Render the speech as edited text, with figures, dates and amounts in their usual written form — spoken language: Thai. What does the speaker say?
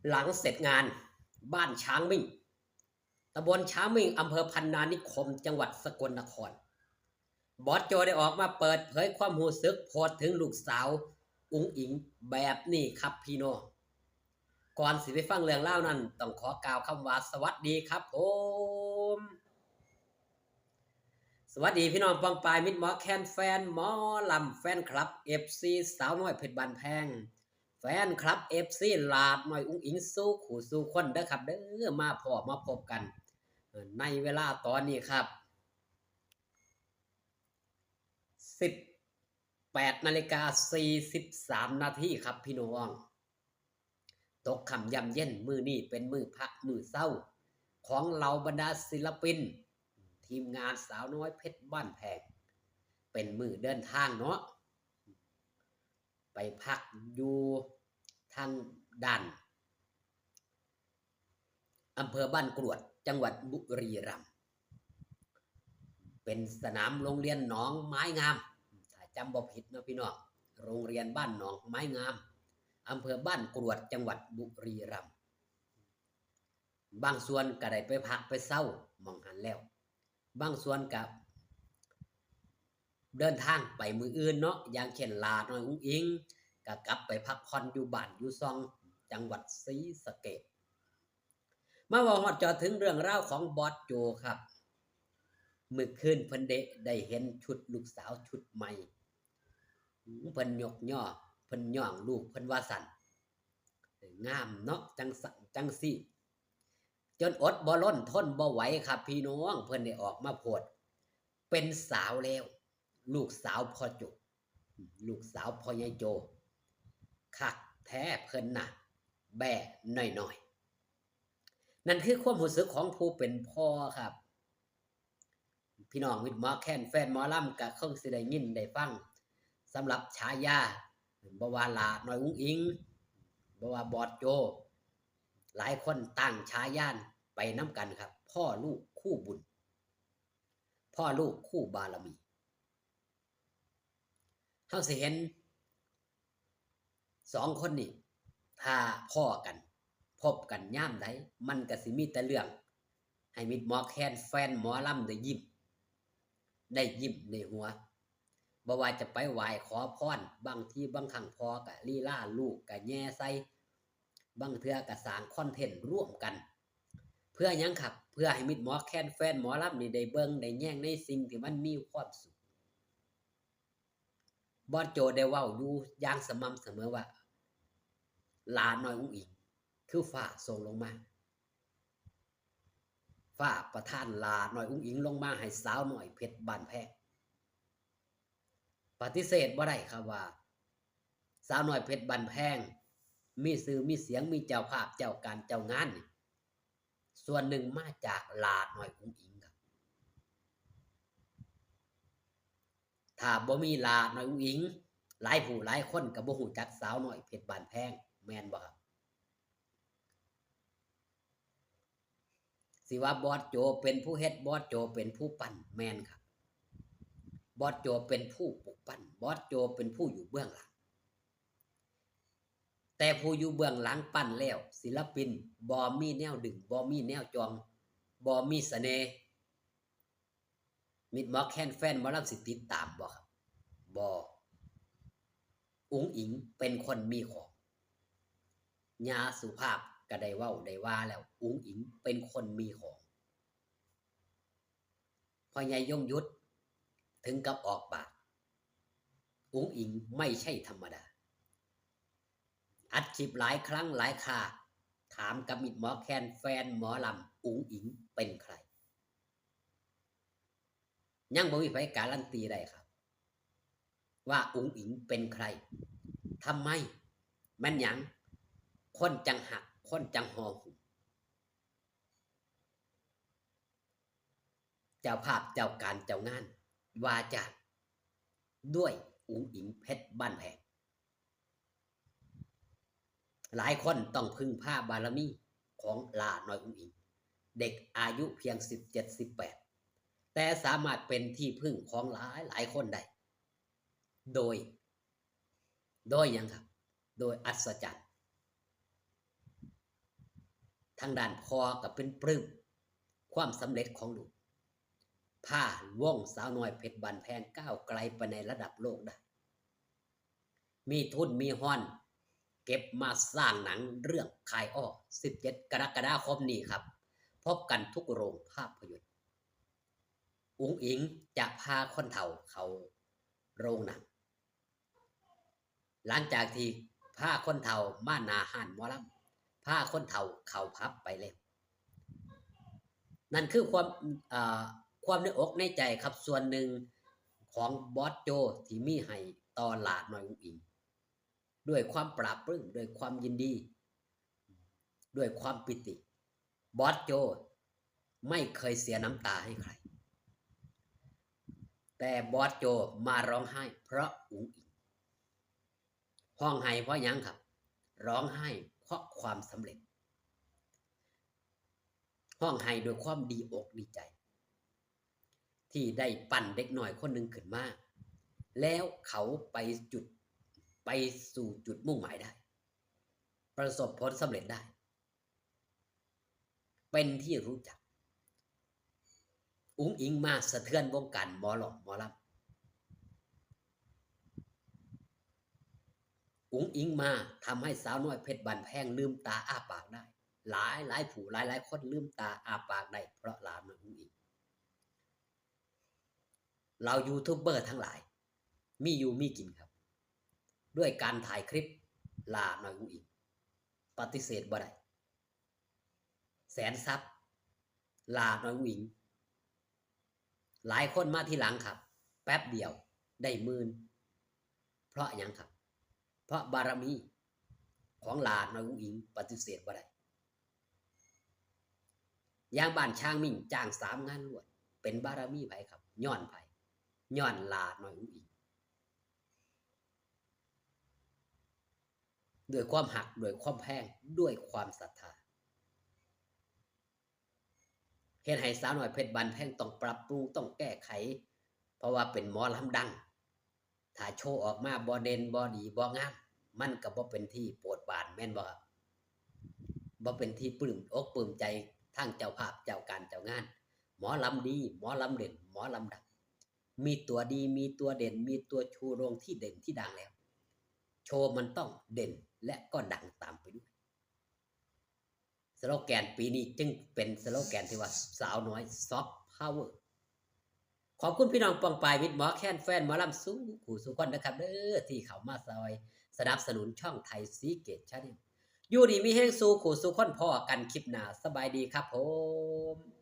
หลังเสร็จงานบ้านช้างมิ่งตำบลช้างมิ่งอำเภอพันนานิคมจังหวัดสกลนครบอสโจได้ออกมาเปิดเผยความรู้สึกโพดถึงลูกสาวอุ๋งอิงแบบนี้ครับพี่น้องก่อนสิไปฟังเรื่องเล่านั้นต้องขอกล่าวคำว่าสวัสดีครับผมสวัสดีพี่น้องปองปายมิตรหมอแคนแฟนหมอลำแฟนคลับ FC สาวน้อยเพชรบานแพงแฟนคลับ FC ลาดหน่อยอุ้งอิงสู้ขู่สู้คนเด้อครับเด้อมาพอมาพบกันในเวลาตอนนี้ครับ18:43 นาทีครับพี่น้องตกค่ำย่ำเย็นมือนี่เป็นมือพักมือเศร้าของเหล่าบรรดาศิลปินทีมงานสาวน้อยเพชรบ้านแพงเป็นมือเดินทางเนาะไปพักอยู่ทางด่านอำเภอบ้านกรวดจังหวัดบุรีรัมย์เป็นสนามโรงเรียนหนองไม้งามถ้าจำบ่ผิดนะพี่น้องโรงเรียนบ้านหนองไม้งามอำเภอบ้านกรวดจังหวัดบุรีรัมย์บางส่วนก็ได้ไปพักไปเศร้ามองหันแล้วบางส่วนกับเดินทางไปมืออื่นเนาะอย่างเช่นลาน้อยอุ้งอิงก็กลับไปพักผ่อนอยู่บ้านอยู่ซองจังหวัดศรีสะเกษมาว่าฮอดจอถึงเรื่องราวของบอสโจครับมื้อคืนเพิ่นได้เห็นชุดลูกสาวชุดใหม่เพิ่นยกย่อเพิ่นย่องลูกเพิ่นว่าสั่นงามเนาะจังสั่นจังซี่จนอดบ่ล้นทนบ่ไหวครับพี่น้องเพิ่นได้ออกมาโพดเป็นสาวแล้วลูกสาวพ่อโจลูกสาวพ่อใหญ่โจคักแท้เพิ่นน่ะแบ่น้อยๆนั่นคือความรู้สึกของผู้เป็นพ่อครับพี่น้องมิตรหมอแคนแฟนหมอลำก็คงสิได้ยินได้ฟังสำหรับฉายาบ่ว่าลาน้อยอุ้งอิงบ่ว่าบอสโจหลายคนตั้งฉายาไปน้ำกันครับพ่อลูกคู่บุญพ่อลูกคู่บารมีเฮาสิเห็น2คนนี้ถ้าพ้อกันพบกันยามใดมันก็สิมีแต่เรื่องให้มิตรหมอแคนแฟนหมอลำได้ยิ้มในหัวบ่ว่าจะไปไหว้ขอพรบางทีบางครั้งพ่อก็ลีลาลูกก็แย่ใส่บางเทื่อก็สร้างคอนเทนต์ร่วมกันเพื่อหยังครับเพื่อให้มิตรหมอแคนแฟนหมอลำนี่ได้เบิ่งได้แย่งในสิ่งที่มันมีความสุขบอสโจได้เว้าอยู่อย่างสม่ำเสมอว่าหลาน้อยอุ้งอิงคือฟ้าส่งลงมาฟ้าประทานหลาน้อยอุ้งอิงลงมาให้สาวน้อยเพชรบ้านแพงปฏิเสธบ่ได้ครับว่าสาวน้อยเพชรบ้านแพงมีชื่อมีเสียงมีเจ้าภาพเจ้าการเจ้างานนี่ส่วนหนึ่งมาจากหลาน้อยอุ้งอิงครับถ้าบ่มีหลาน้อยอุ้งอิงหลายผู้หลายคนก็บ่ฮู้จักสาวน้อยเพชรบ้านแพงแม่นบ่ครับสิว่าบอสโจเป็นผู้เฮ็ดบอสโจเป็นผู้ปั้นแม่นครับบอสโจเป็นผู้ปลุกปั้นบอสโจเป็นผู้อยู่เบื้องหลังแต่ผู้อยู่เบื้องหลังปั้นแล้วศิลปินบ่มีแนวดึงบ่มีแนวจองบ่มีเสน่ห์มิตรหมอแคนแฟนหมอลำสิติดตามบ่ครับบ่อุ๋งอิงเป็นคนมีของญาสุภาพก็ได้เว้าได้ว่าแล้วอุ๋งอิงเป็นคนมีของพ่อใหญ่ยงยุทธถึงกับออกปากอุ๋งอิงไม่ใช่ธรรมดาอัดคลิปหลายครั้งหลายคราถามกับมิตรหมอแคนแฟนหมอลำอุ๋งอิงเป็นใครยังบ่มีไผการันตีได้ครับว่าอุ๋งอิงเป็นใครทำไมมันหยังคนจังหักคนจังหอหุ่มเจ้าภาพเจ้าการเจ้างานว่าจ้างด้วยอุ๋งอิงเพชรบ้านแพงหลายคนต้องพึ่งพาบารมีของหลาน้อยอุ๋งอิงเด็กอายุเพียง17-18แต่สามารถเป็นที่พึ่งของหลายคนได้โดยหยังครับโดยอัศจรรย์ ทางด้านพ่อก็เป็นปลื้มความสำเร็จของลูกพาวงสาวน้อยเพชรบันแพงก้าวไกลไปในระดับโลกได้มีทุนมีฮ้อนเก็บมาสร้างหนังเรื่องคายอ้อ17 กรกฎาคมนี้ครับพบกันทุกโรงภาพยนตร์อุ๋งอิงจะพาคนเฒ่าเขาโรงหนังหลังจากที่พาคนเฒ่ามาหน้าห้านหมอลำพาคนเฒ่าเข้าผับไปแล้วนั่นคือความในอกในใจครับส่วนหนึ่งของบอสโจที่มีให้ต่อหลาน้อยอุ๋งอิงด้วยความปราบปลื้มด้วยความยินดีด้วยความปิติบอสโจไม่เคยเสียน้ำตาให้ใครแต่บอสโจมาร้องไห้เพราะอุ๋งอิงห้องไห้เพราะยังครับร้องไห้เพราะความสำเร็จห้องไห้ด้วยความดีอกดีใจที่ได้ปั้นเด็กหน่อยคนหนึ่งขึ้นมาแล้วเขาไปสู่จุดมุ่งหมายได้ประสบผลสำเร็จได้เป็นที่รู้จักอุ๋งอิงมาสะเทือนวงการหมอลำอุ๋งอิงมาทำให้สาวน้อยเพชรบันแพงลืมตาอ้าปากได้หลายผู้หลายคนลืมตาอ้าปากได้เพราะหลานน้อยอุ๋งอิงเรายูทูบเบอร์ทั้งหลายมีอยู่มีกินครับด้วยการถ่ายคลิปลาน้อยอุ๋งอิงปฏิเสธบ่ได้แสนซับลาน้อยอุ๋งอิงหลายคนมาทีหลังครับแป๊บเดียวได้หมื่นเพราะหยังครับเพราะบารมีของลาน้อยอุ๋งอิงปฏิเสธบ่ได้อย่างบ้านช้างมิ่งจ้าง3 งานรวดเป็นบารมีไผครับย้อนไผย้อนลาน้อยอุ๋งอิงด้วยความหักด้วยความแพงด้วยความศรัทธาเฮ็ดให้สาวน้อยเพชรบันแพงต้องปรับปรุงต้องแก้ไขเพราะว่าเป็นหมอลำดังถ้าโชว์ออกมาบ่เด่นบ่ดีบ่งามมันก็บ่เป็นที่โปรดปรานแม่นบ่ครับบ่เป็นที่ปลื้มอกปลื้มใจทั้งเจ้าภาพเจ้าการเจ้างานหมอลำดีหมอลำเด่นหมอลำดังมีตัวดีมีตัวเด่นมีตัวชูโรงที่เด่นที่ดังแล้วโชว์มันต้องเด่นและก็ดังตามไปด้วยสโลแกนปีนี้จึงเป็นสโลแกนที่ว่าสาวน้อยซอฟต์พาวเวอร์ขอบคุณพี่น้องปองปายวิทย์หมอแค้นแฟนหมอลำสู้ขู่สุขคนนะครับเด้อที่เขามาซอยสนับสนุนช่องไทยซีเกตชาแนลอยู่ดีมีแห้งสู้ขู่สุขคนพ่อกันคลิปหน้าสบายดีครับผม